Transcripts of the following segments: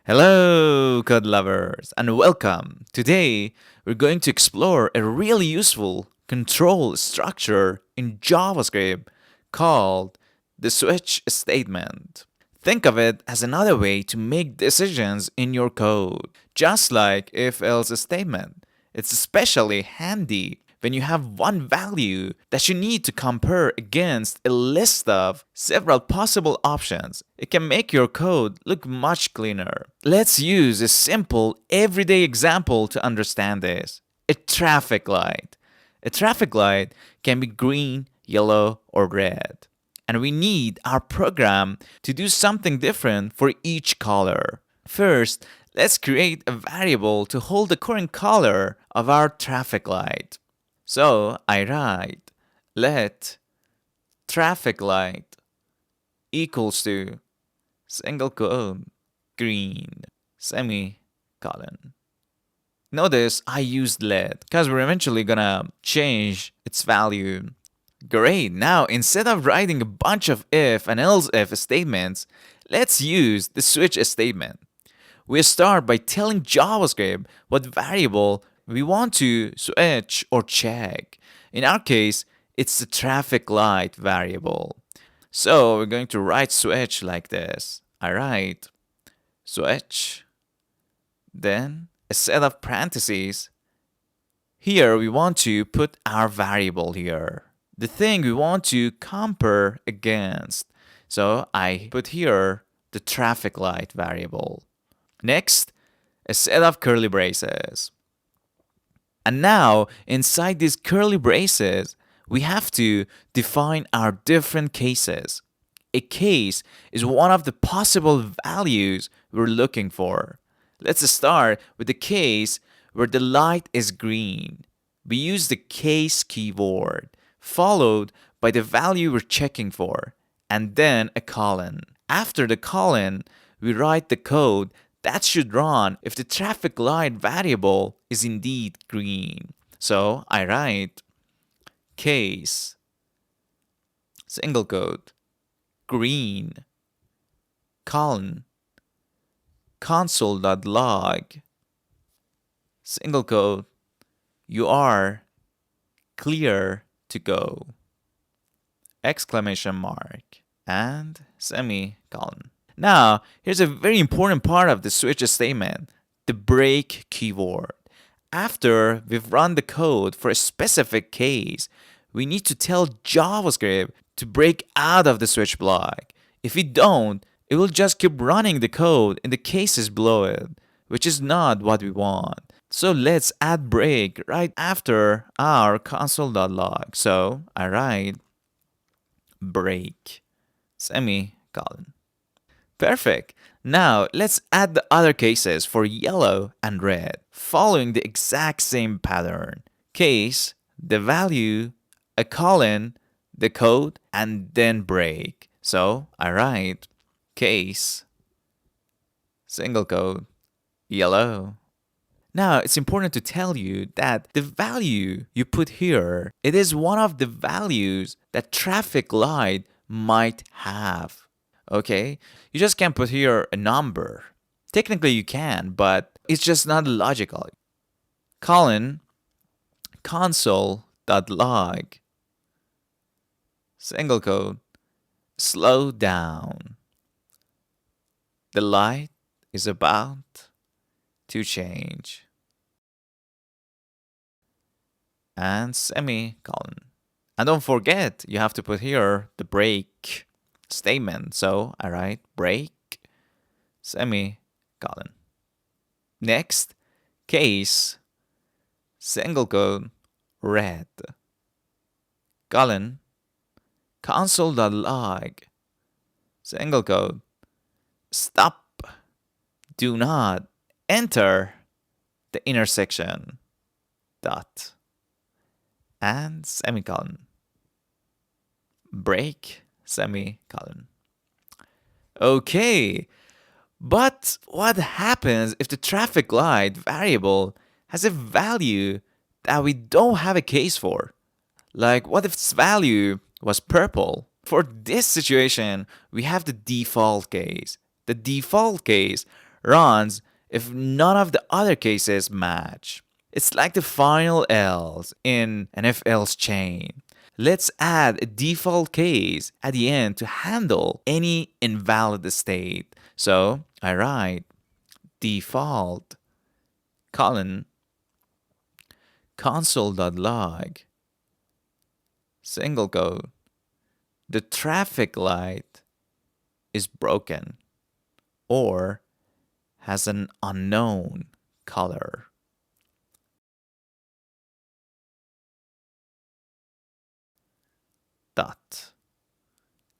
Hello, code lovers, and welcome. Today, we're going to explore a really useful control structure in JavaScript called the switch statement. Think of it as another way to make decisions in your code, just like if-else statement. It's especially handy when you have one value that you need to compare against a list of several possible options. It can make your code look much cleaner. Let's use a simple everyday example to understand this. A traffic light. A traffic light can be green, yellow, or red. And we need our program to do something different for each color. First, let's create a variable to hold the current color of our traffic light. So I write let traffic light equals to single quote green semicolon. Notice I used let because we're eventually gonna change its value. Great, now instead of writing a bunch of if and else if statements, let's use the switch statement. We start by telling JavaScript what variable we want to switch or check. In our case, it's the traffic light variable. So we're going to write switch like this. I write switch, then a set of parentheses. Here we want to put our variable here, the thing we want to compare against. So I put here the traffic light variable. Next, a set of curly braces. And now, inside these curly braces, we have to define our different cases. A case is one of the possible values we're looking for. Let's start with the case where the light is green. We use the case keyword, followed by the value we're checking for, and then a colon. After the colon, we write the code that should run if the traffic light variable is indeed green. So I write case single quote green colon console.log single quote you are clear to go exclamation mark and semicolon. Now, here's a very important part of the switch statement, the break keyword. After we've run the code for a specific case, we need to tell JavaScript to break out of the switch block. If we don't, it will just keep running the code in the cases below it, which is not what we want. So let's add break right after our console.log. So I write break semicolon. Perfect. Now let's add the other cases for yellow and red, following the exact same pattern. Case, the value, a colon, the code, and then break. So I write case, single quote, yellow. Now it's important to tell you that the value you put here, it is one of the values that traffic light might have. Okay? You just can't put here a number. Technically you can, but it's just not logical. Colon console.log single quote slow down. The light is about to change. And semicolon. And don't forget, you have to put here the break statement. So I write break semicolon. Next, case single quote red colon console.log single quote stop, do not enter the intersection dot and semicolon break semicolon. Okay, but what happens if the traffic light variable has a value that we don't have a case for? Like, what if its value was purple? For this situation, we have the default case. The default case runs if none of the other cases match. It's like the final else in an if else chain. Let's add a default case at the end to handle any invalid state. So I write default colon console.log single quote. The traffic light is broken or has an unknown color. Dot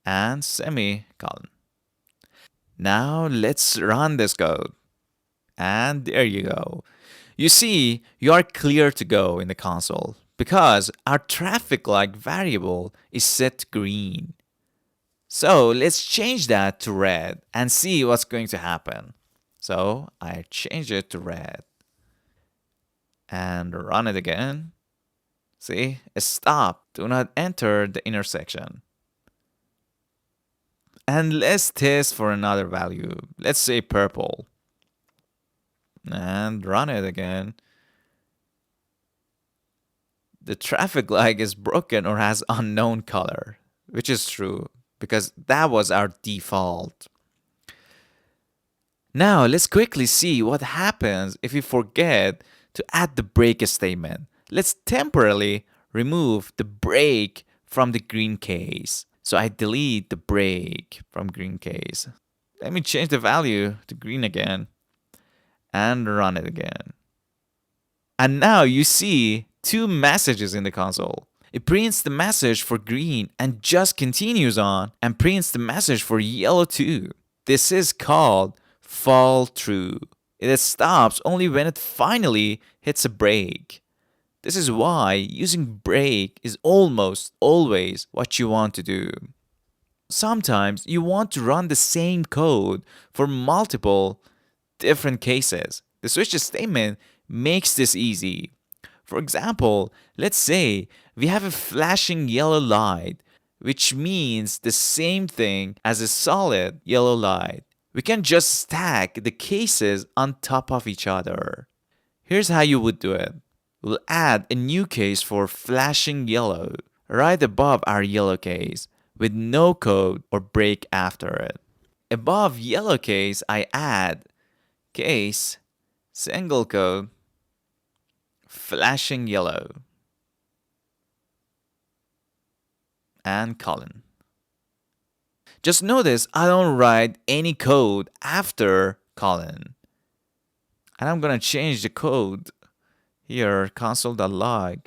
and semicolon. Now let's run this code. And there you go. You see, you are clear to go in the console because our traffic light variable is set to green. So let's change that to red and see what's going to happen. So I change it to red and run it again. See, stop, do not enter the intersection. And let's test for another value. Let's say purple. And run it again. The traffic light is broken or has unknown color, which is true because that was our default. Now let's quickly see what happens if we forget to add the break statement. Let's temporarily remove the break from the green case. So I delete the break from green case. Let me change the value to green again and run it again. And now you see two messages in the console. It prints the message for green and just continues on and prints the message for yellow too. This is called fall through. It stops only when it finally hits a break. This is why using break is almost always what you want to do. Sometimes you want to run the same code for multiple different cases. The switch statement makes this easy. For example, let's say we have a flashing yellow light, which means the same thing as a solid yellow light. We can just stack the cases on top of each other. Here's how you would do it. We'll add a new case for flashing yellow right above our yellow case with no code or break after it. Above yellow case, I add case single quote flashing yellow and colon. Just notice I don't write any code after colon. And I'm gonna change the code here, console.log.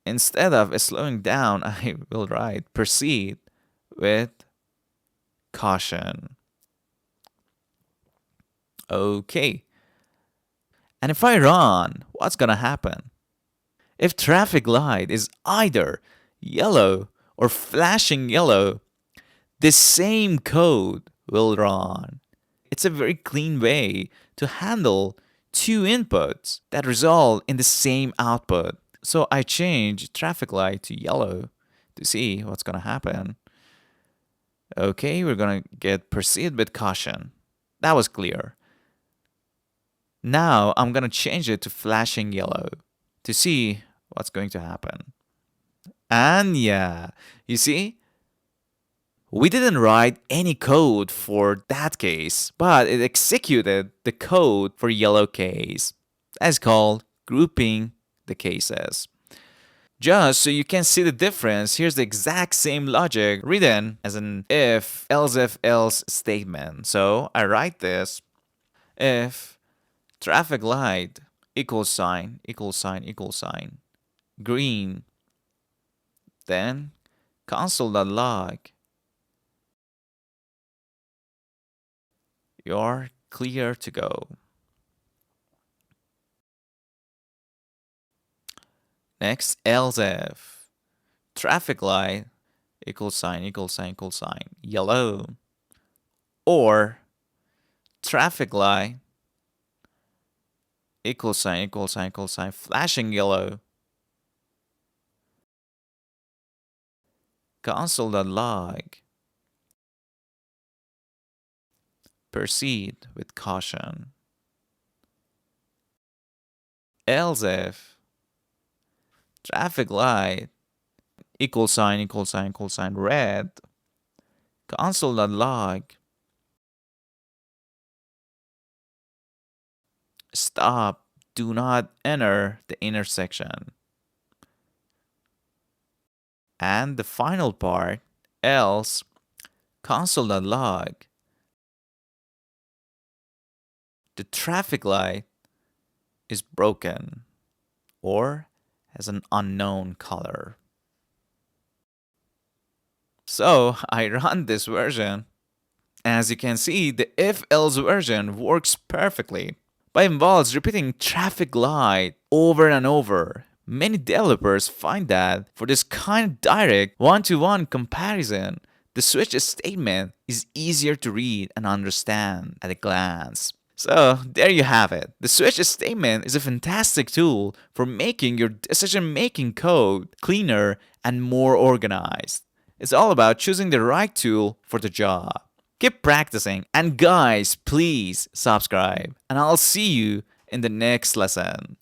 Instead of slowing down, I will write proceed with caution. Okay. And if I run, what's gonna happen? If traffic light is either yellow or flashing yellow, the same code will run. It's a very clean way to handle two inputs that result in the same output. So I change traffic light to yellow to see what's gonna happen. Okay, we're gonna get proceed with caution. That was clear. Now I'm gonna change it to flashing yellow to see what's going to happen. And yeah, you see, we didn't write any code for that case, but it executed the code for yellow case. That's called grouping the cases. Just so you can see the difference, here's the exact same logic written as an if else statement. So I write this if traffic light equals sign equals sign equals sign green, then console.log, you're clear to go. Next, else if traffic light equals sign equals sign equals sign yellow, or traffic light equals sign equals sign equals sign flashing yellow, console.log, proceed with caution. Else if traffic light equal sign equal sign equal sign red, console.log stop, do not enter the intersection. And the final part, else console.log the traffic light is broken or has an unknown color. So I run this version. As you can see, the if-else version works perfectly, but involves repeating traffic light over and over. Many developers find that for this kind of direct one-to-one comparison, the switch statement is easier to read and understand at a glance. So, there you have it. The switch statement is a fantastic tool for making your decision making code cleaner and more organized. It's all about choosing the right tool for the job. Keep practicing, and guys, please subscribe, and I'll see you in the next lesson.